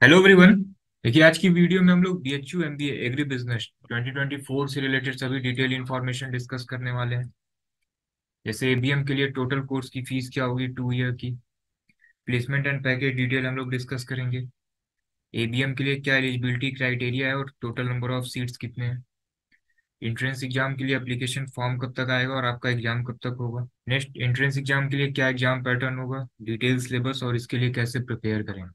Hello everyone. देखिए, आज की वीडियो में हम लोग बीएचयू एमबीए एग्री बिजनेस 2024 से रिलेटेड सभी डिटेल इन्फॉर्मेशन डिस्कस करने वाले हैं। जैसे एबीएम के लिए टोटल कोर्स की फीस क्या होगी 2 ईयर की, प्लेसमेंट एंड पैकेज डिटेल हम लोग डिस्कस करेंगे। एबीएम के लिए क्या एलिजिबिलिटी क्राइटेरिया है और टोटल नंबर ऑफ सीट्स कितने हैं। एंट्रेंस एग्जाम के लिए एप्लीकेशन फॉर्म कब तक आएगा और आपका एग्जाम कब तक होगा। नेक्स्ट, एंट्रेंस एग्जाम के लिए क्या एग्जाम पैटर्न होगा, डिटेल सिलेबस और इसके लिए कैसे प्रिपेयर करें।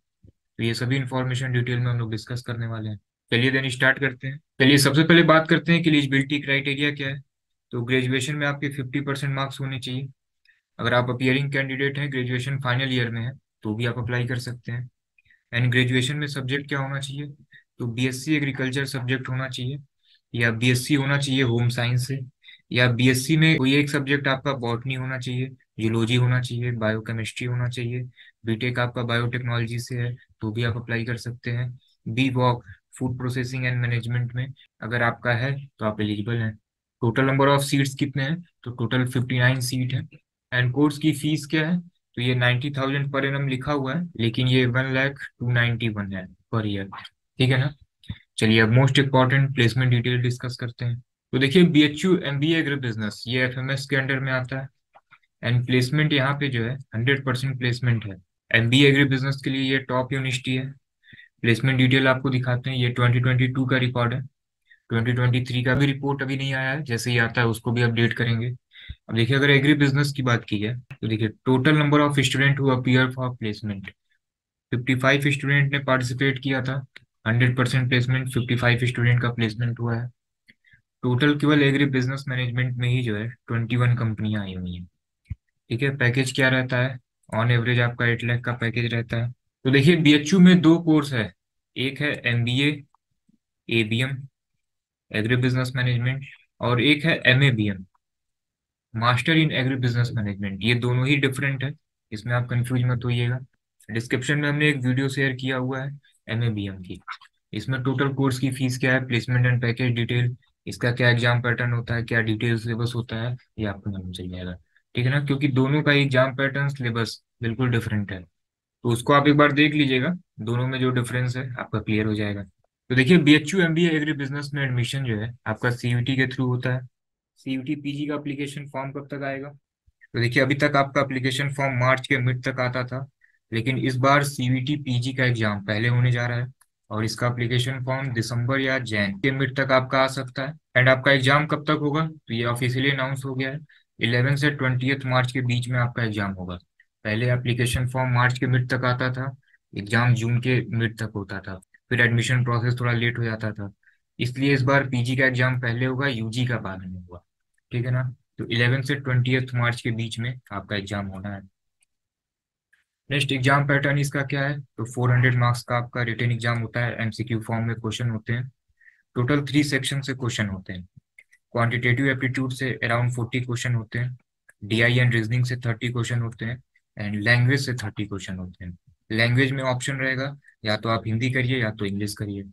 तो ये सभी इन्फॉर्मेशन डिटेल में हम लोग डिस्कस करने वाले हैं। चलिए देन स्टार्ट करते हैं। चलिए सबसे पहले बात करते हैं कि एलिजिबिलिटी क्राइटेरिया क्या है। तो ग्रेजुएशन में आपके 50% मार्क्स होने चाहिए। अगर आप अपियरिंग कैंडिडेट हैं, ग्रेजुएशन फाइनल ईयर में है, तो भी आप अप्लाई कर सकते हैं। एंड ग्रेजुएशन में सब्जेक्ट क्या होना चाहिए, तो बीएससी एग्रीकल्चर सब्जेक्ट होना चाहिए, या बीएससी होना चाहिए होम साइंस से, या बीएससी में कोई एक सब्जेक्ट आपका बॉटनी होना चाहिए, जियोलॉजी होना चाहिए, बायोकेमिस्ट्री होना चाहिए। बीटेक आपका बायोटेक्नोलॉजी से है, तो भी आप अप्लाई कर सकते हैं। B voc food processing and management में अगर आपका है तो आप एलिजिबल हैं। टोटल नंबर ऑफ सीट्स कितने हैं, तो टोटल 59 सीट है। एंड कोर्स की फीस क्या है, तो ये 90,000 पर एनम लिखा हुआ है, लेकिन ये 1,0291 है पर ईयर। ठीक है ना। चलिए अब most important placement detail discuss करते हैं। तो देखिए, बीएचयू एमबीए एग्री बिजनेस ये एफएमएस के अंडर में आता है। एंड प्लेसमेंट यहाँ पे जो है 100% प्लेसमेंट है। एमबीए एग्री बिजनेस के लिए ये टॉप यूनिवर्सिटी है। प्लेसमेंट डिटेल आपको दिखाते हैं। ये 2022 का रिकॉर्ड है। 2023 का भी रिपोर्ट अभी नहीं आया है, जैसे ही आता है उसको भी अपडेट करेंगे। अब देखिए, अगर एग्री बिजनेस की बात की है तो देखिए, total number of student who appear for placement 55 student ने पार्टिसिपेट किया था। 100% प्लेसमेंट 55 स्टूडेंट का प्लेसमेंट हुआ है। टोटल केवल एग्री बिजनेस मैनेजमेंट में ही जो है 21 कंपनियां आई हुई हैं। ठीक है। पैकेज क्या रहता है, ऑन एवरेज आपका 8 लाख का पैकेज रहता है। तो देखिए, बीएचयू में दो कोर्स है। एक है MBA ABM agri business management, और एक है MABM master in agri business management. ये दोनों ही डिफरेंट है, इसमें आप कंफ्यूज मत होइएगा। डिस्क्रिप्शन में हमने एक वीडियो शेयर किया हुआ है एमएबीएम की। इसमें टोटल कोर्स की फीस क्या है, प्लेसमेंट एंड पैकेज डिटेल, इसका क्या एग्जाम पैटर्न होता है, क्या डिटेल सिलेबस होता है, ये आपको मालूम चल जाएगा। ठीक है ना, क्योंकि दोनों का एग्जाम पैटर्न सिलेबस बिल्कुल डिफरेंट है। तो उसको आप एक बार देख लीजिएगा, दोनों में जो डिफरेंस है आपका क्लियर हो जाएगा। तो देखिए, बीएचयू एमबीए एग्री बिजनेस में एडमिशन जो है आपका सीयूटी के थ्रू होता है। सीयूटी पीजी का एप्लीकेशन फॉर्म कब तक आएगा, तो देखिए, अभी तक आपका एप्लीकेशन फॉर्म मार्च के मिड तक आता था, लेकिन इस बार सीयूटी पीजी का एग्जाम पहले होने जा रहा है, और इसका एप्लीकेशन फॉर्म दिसंबर या जैन के मिड तक आपका आ सकता है। एंड आपका एग्जाम कब तक होगा, तो ये ऑफिशियली अनाउंस हो गया है। 11 से 20 मार्च के बीच में आपका एग्जाम होगा। पहले एप्लीकेशन फॉर्म मार्च के मिड तक आता था, एग्जाम जून के मिड तक होता था, फिर एडमिशन प्रोसेस थोड़ा लेट हो जाता था। इसलिए इस बार पीजी का एग्जाम पहले होगा, यूजी का बाद में होगा। ठीक है ना। तो 11 से 20 मार्च के बीच में आपका एग्जाम होना है। नेक्स्ट, एग्जाम पैटर्न इसका क्या है, तो 400 मार्क्स का आपका रिटन एग्जाम होता है। एमसीक्यू फॉर्म में क्वेश्चन होते हैं। टोटल 3 सेक्शन से क्वेश्चन होते हैं। क्वांटिटेटिव एप्टीट्यूड से अराउंड 40 क्वेश्चन होते हैं। डीआई एंड रीजनिंग से 30 क्वेश्चन होते हैं। एंड लैंग्वेज से 30 क्वेश्चन होते हैं। लैंग्वेज में ऑप्शन रहेगा, या तो आप हिंदी करिए या तो इंग्लिश करिए।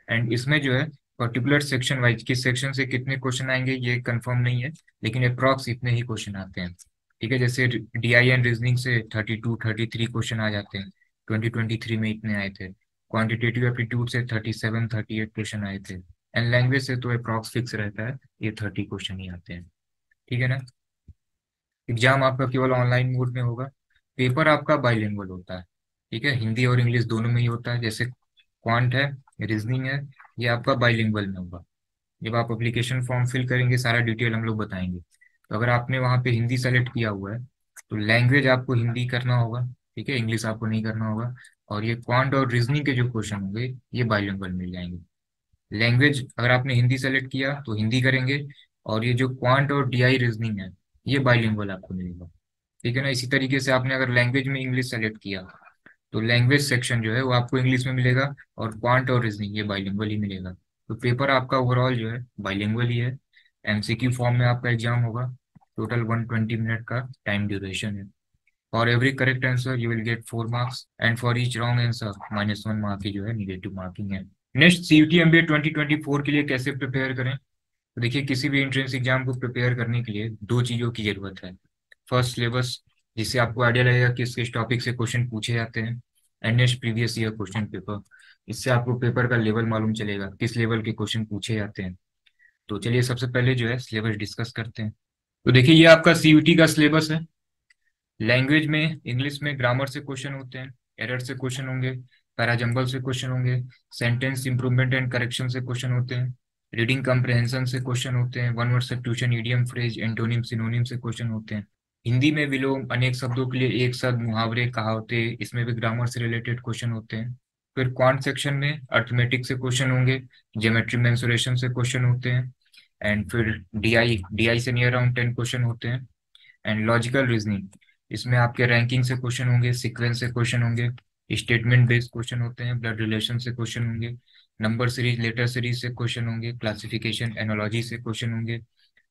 एंड इसमें जो है पर्टिकुलर सेक्शन वाइज किस सेक्शन से कितने क्वेश्चन आएंगे ये कंफर्म नहीं है, लेकिन अप्रॉक्स इतने ही क्वेश्चन आते हैं। ठीक है। जैसे डीआई एंड रीजनिंग से 32 33 क्वेश्चन आ जाते हैं, 2023 में इतने आए थे। क्वांटिटेटिव एप्टीट्यूड से 37 38 क्वेश्चन आए थे। एंड लैंग्वेज से तो अप्रॉक्स फिक्स रहता है, ये 30 क्वेश्चन ही आते हैं। ठीक है ना। एग्जाम आपका केवल ऑनलाइन मोड में होगा। पेपर आपका बाइलिंगुअल होता है। ठीक है, हिंदी और इंग्लिश दोनों में ही होता है। जैसे क्वांट है, रीजनिंग है, ये आपका बाइलिंगुअल में होगा। जब आप एप्लीकेशन फॉर्म फिल करेंगे सारा डिटेल हम लोग बताएंगे। तो अगर आपने वहाँ पे हिंदी सेलेक्ट किया हुआ है, तो लैंग्वेज आपको हिंदी करना होगा। ठीक है, इंग्लिश आपको नहीं करना होगा। और ये क्वांट और रीजनिंग के जो क्वेश्चन होंगे ये बाइलिंगुअल मिल जाएंगे। लैंग्वेज अगर आपने हिंदी सेलेक्ट किया तो हिंदी करेंगे, और ये जो क्वांट और डीआई रीजनिंग है ये बाइलिंगुअल आपको मिलेगा। ठीक है ना। इसी तरीके से आपने अगर लैंग्वेज में इंग्लिश सेलेक्ट किया तो लैंग्वेज सेक्शन जो है वो आपको इंग्लिश में मिलेगा, और क्वांट और रीजनिंग ये बाइलिंगुअल ही मिलेगा। तो पेपर आपका ओवरऑल जो है बाइलिंगुअल ही है। एमसीक्यू फॉर्म में आपका एग्जाम होगा। टोटल 120 मिनट का टाइम ड्यूरेशन है। For every correct answer you will get 4 marks, and for each wrong answer -1 mark की जो है निगेटिव मार्किंग है। नेक्स्ट, सीयूटी एमबीए 2024 के लिए कैसे प्रिपेयर करें। तो देखिए, किसी भी एंट्रेंस एग्जाम को प्रिपेयर करने के लिए दो चीज़ों की जरूरत है। फर्स्ट, सिलेबस, जिससे आपको आइडिया लगेगा किस किस टॉपिक से क्वेश्चन पूछे जाते हैं। And next previous year question paper. इससे आपको पेपर का लेवल मालूम चलेगा, किस लेवल के क्वेश्चन पूछे जाते हैं। तो चलिए सबसे पहले जो है सिलेबस डिस्कस करते हैं। तो देखिए ये आपका सीयूटी का सिलेबस है। लैंग्वेज में इंग्लिश में ग्रामर से क्वेश्चन होते हैं, एरर से क्वेश्चन होंगे, पैराजंबल से क्वेश्चन होंगे, सेंटेंस इंप्रूवमेंट एंड करेक्शन से क्वेश्चन होते हैं, रीडिंग कम्प्रहेंशन से क्वेश्चन होते हैं, one word substitution, idiom, phrase, antonym, synonym से क्वेश्चन होते हैं। हिंदी में विलोम, अनेक शब्दों के लिए एक शब्द, मुहावरे, कहावते, इसमें भी ग्रामर से रिलेटेड क्वेश्चन होते हैं। फिर क्वांट सेक्शन में अर्थमेटिक से क्वेश्चन होंगे, ज्योमेट्री मेंसुरेशन से क्वेश्चन होते हैं, एंड फिर डीआई डीआई से नियर अराउंड 10 क्वेश्चन होते हैं। एंड लॉजिकल रीजनिंग, इसमें आपके रैंकिंग से क्वेश्चन होंगे, सीक्वेंस से क्वेश्चन होंगे, स्टेटमेंट बेस्ड क्वेश्चन होते हैं, ब्लड रिलेशन से क्वेश्चन होंगे, नंबर सीरीज, लेटर सीरीज से क्वेश्चन होंगे, क्लासिफिकेशन, एनोलॉजी से क्वेश्चन होंगे,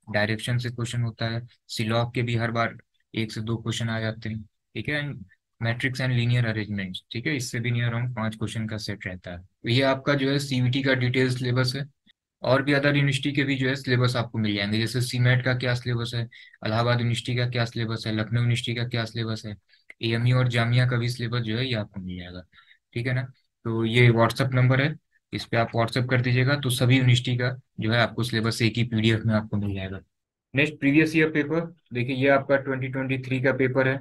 डायरेक्शन से क्वेश्चन होता है, सिलॉग के भी हर बार 1 से 2 क्वेश्चन आ जाते हैं। ठीक है, and matrix and linear arrangement, ठीक है, इससे भी नियर अराउंड 5 क्वेश्चन का सेट रहता है। तो ये आपका जो है सीवीटी का डिटेल सिलेबस है। और भी अदर यूनिवर्सिटी के भी जो है सिलेबस आपको मिल जाएंगे, जैसे सीमेट का क्या सिलेबस है, इलाहाबाद यूनिवर्सिटी का क्या सिलेबस है, लखनऊ यूनिवर्सिटी का क्या सिलेबस है, एएमयू और जामिया का भी सिलेबस जो है ये आपको मिल जाएगा। ठीक है ना। तो ये व्हाट्सअप नंबर है, इस पे आप व्हाट्सअप कर दीजिएगा, तो सभी यूनिवर्सिटी का जो है आपको सिलेबस एक ही पीडीएफ में आपको मिल जाएगा। नेक्स्ट प्रीवियस ईयर पेपर, देखिए ये आपका 2023 का पेपर है,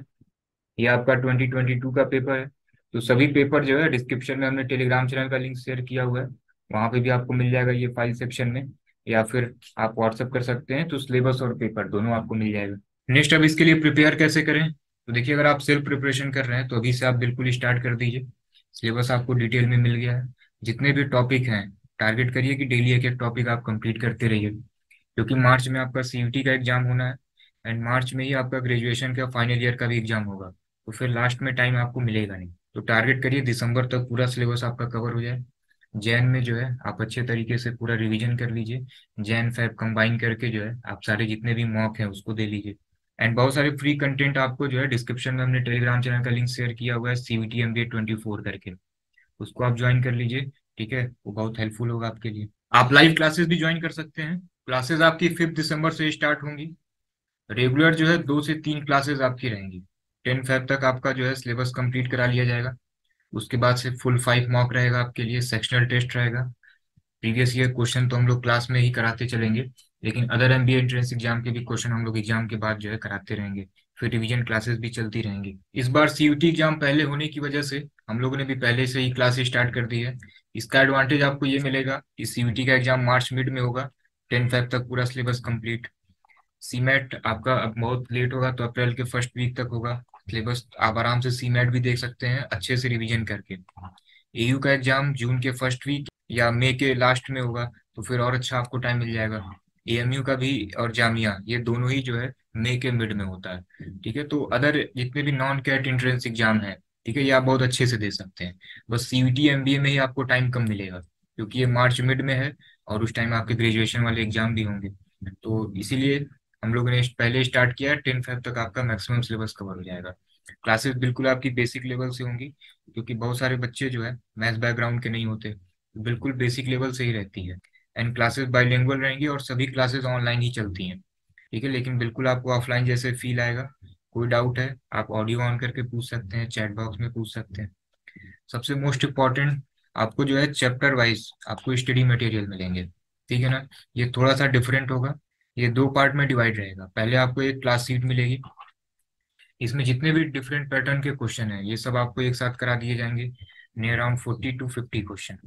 ये आपका 2022 का पेपर है। तो सभी पेपर जो है डिस्क्रिप्शन में हमने टेलीग्राम चैनल का लिंक शेयर किया हुआ है, वहाँ पे भी आपको मिल जाएगा ये फाइल सेक्शन में, या फिर आप व्हाट्सअप कर सकते हैं, तो सिलेबस और पेपर दोनों आपको मिल जाएगा। नेक्स्ट अब इसके लिए प्रिपेयर कैसे करें, तो देखिए अगर आप सेल्फ प्रिपरेशन कर रहे हैं तो अभी से आप बिल्कुल स्टार्ट कर दीजिए। सिलेबस आपको डिटेल में मिल गया है, जितने भी टॉपिक हैं टारगेट करिए कि डेली एक एक टॉपिक आप कंप्लीट करते रहिए, क्योंकि मार्च में आपका सीयूटी का एग्जाम होना है, एंड मार्च में ही आपका ग्रेजुएशन का फाइनल ईयर का भी एग्जाम होगा, तो फिर लास्ट में टाइम आपको मिलेगा नहीं। तो टारगेट करिए दिसंबर तक पूरा सिलेबस आपका कवर हो जाए। जैन में जो है आप अच्छे तरीके से पूरा रिवीजन कर लीजिए, जैन फैब कंबाइन करके जो है आप सारे जितने भी मॉक हैं उसको दे लीजिए। एंड बहुत सारे फ्री कंटेंट आपको जो है डिस्क्रिप्शन में हमने टेलीग्राम चैनल का लिंक शेयर किया हुआ है, सीवीटी एमबीए 24 करके, उसको आप ज्वाइन कर लीजिए। ठीक है, वो बहुत हेल्पफुल होगा आपके लिए। आप लाइव क्लासेस भी ज्वाइन कर सकते हैं, क्लासेस आपकी 5 दिसंबर से स्टार्ट होंगी। रेगुलर जो है 2 से 3 क्लासेस आपकी रहेंगी। 10 फेब तक आपका जो है सिलेबस कंप्लीट करा लिया जाएगा। उसके बाद से फुल 5 मॉक रहेगा आपके लिए, सेक्शनल टेस्ट रहेगा। प्रीवियस ईयर क्वेश्चन तो हम लोग क्लास में ही कराते चलेंगे, लेकिन अदर एमबीए एंट्रेंस एग्जाम के भी क्वेश्चन हम लोग एग्जाम के बाद जो है कराते रहेंगे। फिर रिवीजन क्लासेस भी चलती रहेंगी। इस बार सीयूटी एग्जाम पहले होने की वजह से हम लोगों ने भी पहले से ही क्लास स्टार्ट कर दी है। इसका एडवांटेज आपको ये मिलेगा कि सीयूटी का एग्जाम मार्च मिड में होगा, 10 फेब तक पूरा सिलेबस कंप्लीट। सीमेट आपका अब बहुत लेट होगा, तो अप्रैल के फर्स्ट वीक तक होगा सिलेबस, आप आराम से सीमेट भी देख सकते हैं अच्छे से रिवीजन करके। एयू का एग्जाम जून के फर्स्ट वीक या मई के लास्ट में होगा, तो फिर और अच्छा आपको टाइम मिल जाएगा। एएमयू का भी और जामिया, ये दोनों ही जो है मई के मिड में होता है। ठीक है, तो अदर जितने भी नॉन कैट एंट्रेंस एग्जाम है, ठीक है, ये आप बहुत अच्छे से दे सकते हैं। बस सीयूटी एमबीए में ही आपको टाइम कम मिलेगा, क्योंकि ये मार्च मिड में है और उस टाइम आपके ग्रेजुएशन वाले एग्जाम भी होंगे। तो इसीलिए हम लोगों ने पहले स्टार्ट किया, 10 फेब तक आपका मैक्सिमम सिलेबस कवर हो जाएगा। क्लासेस बिल्कुल आपकी बेसिक लेवल से होंगी, क्योंकि बहुत सारे बच्चे जो है मैथ्स बैकग्राउंड के नहीं होते, तो बिल्कुल बेसिक लेवल से ही रहती है। एंड क्लासेस बाइलिंगुअल रहेंगी और सभी क्लासेस ऑनलाइन ही चलती हैं। ठीक है, लेकिन बिल्कुल आपको ऑफलाइन जैसे फील आएगा। कोई डाउट है आप ऑडियो ऑन करके पूछ सकते हैं, चैट बॉक्स में पूछ सकते हैं। सबसे मोस्ट इम्पॉर्टेंट, आपको जो है चैप्टर वाइज आपको स्टडी मटेरियल मिलेंगे। ठीक है ना। ये थोड़ा सा डिफरेंट होगा, ये 2 पार्ट में डिवाइड रहेगा। पहले आपको एक क्लास शीट मिलेगी, इसमें जितने भी डिफरेंट पैटर्न के क्वेश्चन हैं ये सब आपको एक साथ करा दिए जाएंगे। Near around 40 to 50 question,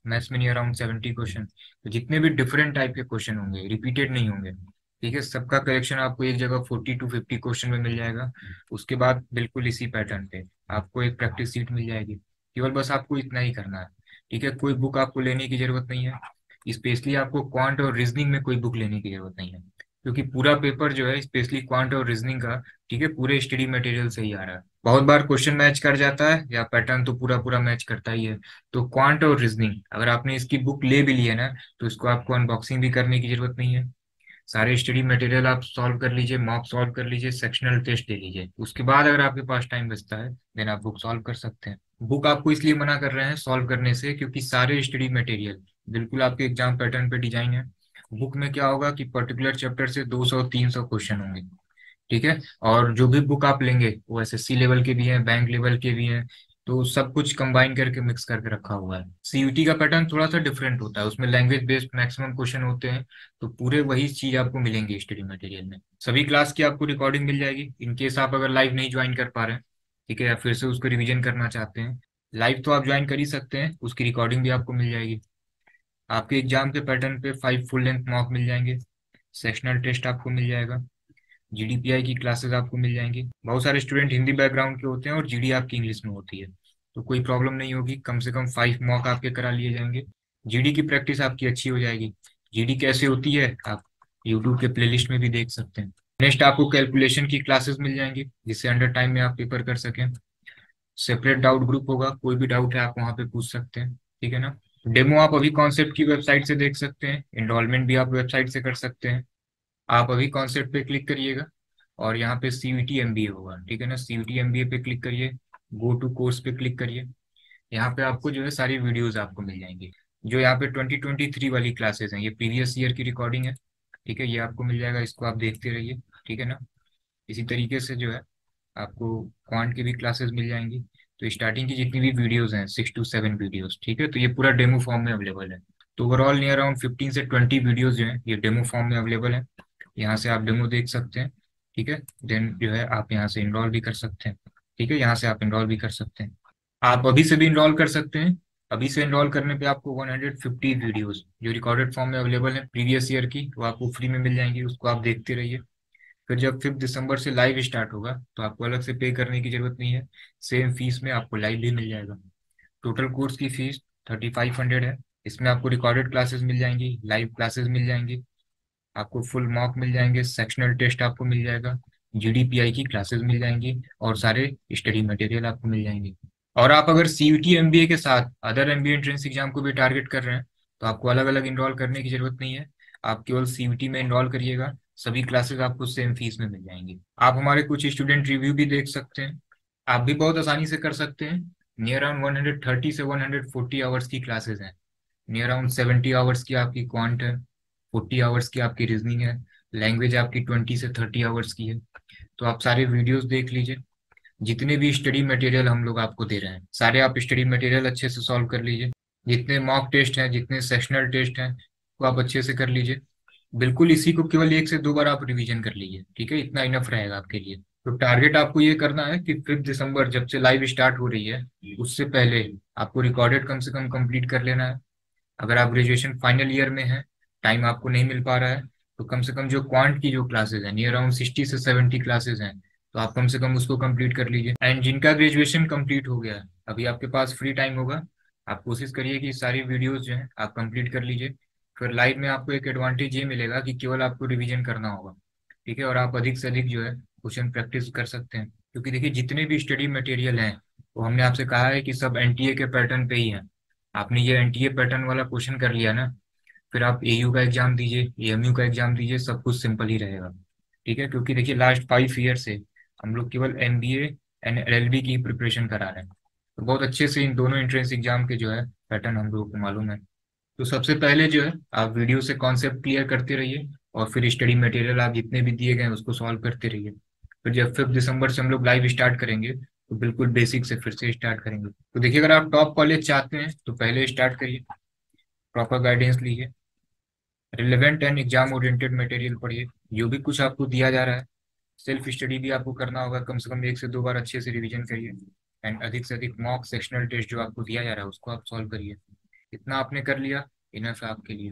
maths में नियर अराउंड 70 क्वेश्चन। तो जितने भी डिफरेंट टाइप के क्वेश्चन होंगे रिपीटेड नहीं होंगे। ठीक है, सबका करेक्शन आपको एक जगह 40 to 50 क्वेश्चन में मिल जाएगा। उसके बाद बिल्कुल इसी पैटर्न पे आपको एक प्रैक्टिस सीट मिल जाएगी। केवल बस आपको इतना ही करना है। ठीक है, कोई बुक आपको लेने की जरूरत नहीं है, स्पेशली आपको क्वांट और रीजनिंग में कोई बुक लेने की जरूरत नहीं है, क्योंकि पूरा पेपर जो है स्पेशली क्वांट और रीजनिंग का, ठीक है, पूरे स्टडी मटेरियल से ही आ रहा है। बहुत बार क्वेश्चन मैच कर जाता है या पैटर्न तो पूरा पूरा मैच करता ही है। तो क्वांट और रीजनिंग अगर आपने इसकी बुक ले भी ली है ना, तो इसको आपको अनबॉक्सिंग भी करने की जरूरत नहीं है। सारे स्टडी मटेरियल आप सॉल्व कर लीजिए, मॉक सॉल्व कर लीजिए, सेक्शनल टेस्ट दे लीजिए, उसके बाद अगर आपके पास टाइम बचता है देन आप बुक सॉल्व कर सकते हैं। बुक आपको इसलिए मना कर रहे हैं सॉल्व करने से, क्योंकि सारे स्टडी मटेरियल बिल्कुल आपके एग्जाम पैटर्न पे डिजाइन है। बुक में क्या होगा कि पर्टिकुलर चैप्टर से 200-300 क्वेश्चन होंगे। ठीक है, और जो भी बुक आप लेंगे वो एसएससी लेवल के भी हैं, बैंक लेवल के भी हैं, तो सब कुछ कंबाइन करके मिक्स करके रखा हुआ है। सीयूटी का पैटर्न थोड़ा सा डिफरेंट होता है, उसमें लैंग्वेज बेस्ड मैक्सिमम क्वेश्चन होते हैं। तो पूरे वही चीज आपको मिलेंगे स्टडी मटेरियल में। सभी क्लास की आपको रिकॉर्डिंग मिल जाएगी, इनकेस आप अगर लाइव नहीं ज्वाइन कर पा रहे हैं, ठीक है, या फिर से उसको रिवीजन करना चाहते हैं। लाइव तो आप ज्वाइन कर ही सकते हैं, उसकी रिकॉर्डिंग भी आपको मिल जाएगी। आपके एग्जाम के पैटर्न पे 5 फुल लेंथ मॉक मिल जाएंगे, सेक्शनल टेस्ट आपको मिल जाएगा, जीडीपीआई की क्लासेस आपको मिल जाएंगी। बहुत सारे स्टूडेंट हिंदी बैकग्राउंड के होते हैं और जीडी आपकी इंग्लिश में होती है, तो कोई प्रॉब्लम नहीं होगी। कम से कम 5 मॉक आपके करा लिए जाएंगे, जीडी की प्रैक्टिस आपकी अच्छी हो जाएगी। जीडी कैसे होती है आप यूट्यूब के प्लेलिस्ट में भी देख सकते हैं। नेक्स्ट आपको कैलकुलेशन की क्लासेस मिल जाएंगी, जिससे अंडर टाइम में आप पेपर कर सकें। सेपरेट डाउट ग्रुप होगा, कोई भी डाउट है आप वहाँ पे पूछ सकते हैं, ठीक है ना। डेमो आप अभी कॉन्सेप्ट की वेबसाइट से देख सकते हैं, इनरोलमेंट भी आप वेबसाइट से कर सकते हैं। आप अभी कॉन्सेप्ट पे क्लिक करिएगा और यहाँ पे सीवीटी एमबीए होगा, ठीक है ना। सीवीटी एमबीए पे क्लिक करिए, गो टू कोर्स पे क्लिक करिए। यहाँ पे आपको जो है सारी वीडियोस आपको मिल जाएंगी। जो यहाँ पे 2023 वाली क्लासेस हैं, ये प्रीवियस ईयर की रिकॉर्डिंग है, ठीक है, ये आपको मिल जाएगा, इसको आप देखते रहिए, ठीक है ना। इसी तरीके से जो है आपको क्वांट की भी क्लासेस मिल जाएंगी। तो स्टार्टिंग की जितनी भी वीडियोस हैं 6 to 7 वीडियोस, ठीक है, तो ये पूरा डेमो फॉर्म में अवेलेबल है। तो ओवरऑल नियर अराउंड 15 से 20 वीडियोस जो है ये डेमो फॉर्म में अवेलेबल है। यहाँ से आप डेमो देख सकते हैं, ठीक है। देन जो है आप यहाँ से इनरोल भी कर सकते हैं, ठीक है, यहाँ से आप इनरोल भी कर सकते हैं। आप अभी से भी इनरोल कर सकते हैं। अभी से इनरोल करने पे आपको 150 वीडियोस जो रिकॉर्डेड फॉर्म में अवेलेबल है प्रीवियस ईयर की, वो आपको फ्री में मिल जाएंगी, उसको आप देखते रहिए। फिर जब 5 दिसंबर से लाइव स्टार्ट होगा तो आपको अलग से पे करने की जरूरत नहीं है, सेम फीस में आपको लाइव भी मिल जाएगा। टोटल कोर्स की फीस 3500 है। इसमें आपको रिकॉर्डेड क्लासेस मिल जाएंगी, लाइव क्लासेस मिल जाएंगी, आपको फुल मॉक मिल जाएंगे, सेक्शनल टेस्ट आपको मिल जाएगा, जीडीपीआई की क्लासेस मिल जाएंगी और सारे स्टडी मटेरियल आपको मिल जाएंगे। और आप अगर सीयूटी एमबीए के साथ अदर एमबीए एंट्रेंस एग्जाम को भी टारगेट कर रहे हैं तो आपको अलग अलग इनरोल करने की जरूरत नहीं है। आप केवल सीयूटी में इनरोल करिएगा, सभी क्लासेस आपको सेम फीस में मिल जाएंगी। आप हमारे कुछ स्टूडेंट रिव्यू भी देख सकते हैं, आप भी बहुत आसानी से कर सकते हैं। नियर अराउंड 130 से 140 आवर्स की क्लासेस हैं। नियर अराउंड 70 आवर्स की आपकी क्वांट है, 40 आवर्स की आपकी रीजनिंग है, लैंग्वेज आपकी 20 से 30 आवर्स की है। तो आप सारे वीडियोस देख लीजिए, जितने भी स्टडी मटेरियल हम लोग आपको दे रहे हैं सारे आप स्टडी मटेरियल अच्छे से सॉल्व कर लीजिए। जितने मॉक टेस्ट हैं, जितने सेशनल टेस्ट हैं, वो आप अच्छे से कर लीजिए। बिल्कुल इसी को केवल 1 से 2 बार आप रिवीजन कर लीजिए, ठीक है, इतना इनफ रहेगा आपके लिए। तो टारगेट आपको ये करना है कि 5 दिसंबर जब से लाइव स्टार्ट हो रही है उससे पहले आपको रिकॉर्डेड कम से कम कंप्लीट कर लेना है। अगर आप ग्रेजुएशन फाइनल ईयर में हैं, टाइम आपको नहीं मिल पा रहा है, तो कम से कम जो क्वांट की जो क्लासेस हैं नियर अराउंड 60 से 70 क्लासेस हैं, तो आप कम से कम उसको कंप्लीट कर लीजिए। एंड जिनका ग्रेजुएशन कंप्लीट हो गया है, अभी आपके पास फ्री टाइम होगा, आप कोशिश करिए कि सारी वीडियोस जो हैं आप कंप्लीट कर लीजिए। फिर लाइव में आपको एक एडवांटेज ये मिलेगा कि केवल आपको रिवीजन करना होगा, ठीक है, और आप अधिक से अधिक जो है क्वेश्चन प्रैक्टिस कर सकते हैं। क्योंकि देखिए जितने भी स्टडी मटेरियल हैं वो हमने आपसे कहा है कि सब एनटीए के पैटर्न पे ही है। आपने ये एनटीए पैटर्न वाला क्वेश्चन कर लिया ना, फिर आप एयू का एग्जाम दीजिए, एएमयू का एग्जाम दीजिए, सब कुछ सिंपल ही रहेगा, ठीक है। क्योंकि देखिए लास्ट 5 ईयर से हम लोग केवल एमबीए एंड एलएलबी की प्रिपरेशन करा रहे हैं, तो बहुत अच्छे से इन दोनों एंट्रेंस एग्जाम के जो है पैटर्न हम लोगों को मालूम है। तो सबसे पहले जो है आप वीडियो से कॉन्सेप्ट क्लियर करते रहिए और फिर स्टडी मटेरियल आप जितने भी दिए गए हैं उसको सॉल्व करते रहिए। फिर जब 5 दिसंबर से हम लोग लाइव स्टार्ट करेंगे तो बिल्कुल बेसिक से फिर से स्टार्ट करेंगे। तो देखिए अगर आप टॉप कॉलेज चाहते हैं तो पहले स्टार्ट करिए, प्रॉपर गाइडेंस लीजिए, relevant and exam oriented material पढ़िए, जो भी कुछ आपको दिया जा रहा है। सेल्फ स्टडी भी आपको करना होगा, कम से कम 1 से 2 बार अच्छे से रिवीजन करिए। एंड अधिक से अधिक मॉक सेक्शनल टेस्ट जो आपको दिया जा रहा है उसको आप सॉल्व करिए। इतना आपने कर लिया, इनफ है आपके लिए,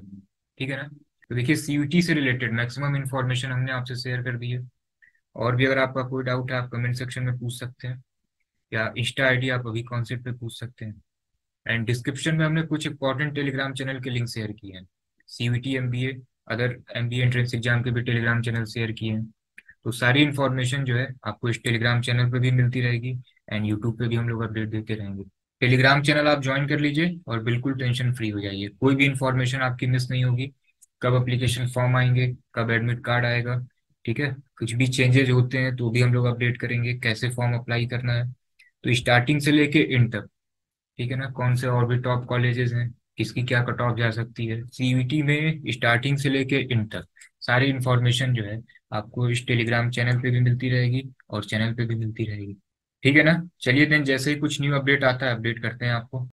ठीक है ना। तो देखिए सीयूटी से रिलेटेड मैक्सिमम इन्फॉर्मेशन हमने आपसे शेयर कर दी है। और भी अगर आपका कोई डाउट है आप कमेंट सेक्शन में पूछ सकते हैं, या इंस्टा आईडी आप अभी कॉन्सेप्ट पे पूछ सकते हैं। एंड डिस्क्रिप्शन में हमने कुछ इंपॉर्टेंट टेलीग्राम चैनल के लिंक शेयर किए हैं, CVT MBA other MBA entrance exam के भी टेलीग्राम चैनल शेयर किए हैं। तो सारी इन्फॉर्मेशन जो है आपको इस टेलीग्राम चैनल पे भी मिलती रहेगी, एंड यूट्यूब पे भी हम लोग अपडेट देते रहेंगे। टेलीग्राम चैनल आप ज्वाइन कर लीजिए और बिल्कुल टेंशन फ्री हो जाइए, कोई भी इन्फॉर्मेशन आपकी मिस नहीं होगी। कब अप्लीकेशन फॉर्म आएंगे, कब एडमिट कार्ड आएगा, ठीक है, कुछ भी चेंजेस होते हैं तो भी हम लोग अपडेट करेंगे, कैसे फॉर्म अप्लाई करना है। तो स्टार्टिंग से लेके एंड तक, ठीक है ना, कौन से और भी टॉप कॉलेजेस हैं, किसकी क्या कट ऑफ जा सकती है सीयूटी में, स्टार्टिंग से लेके एंड तक सारी इन्फॉर्मेशन जो है आपको इस टेलीग्राम चैनल पे भी मिलती रहेगी और चैनल पे भी मिलती रहेगी। ठीक है ना। चलिए देन, जैसे ही कुछ न्यू अपडेट आता है अपडेट करते हैं आपको।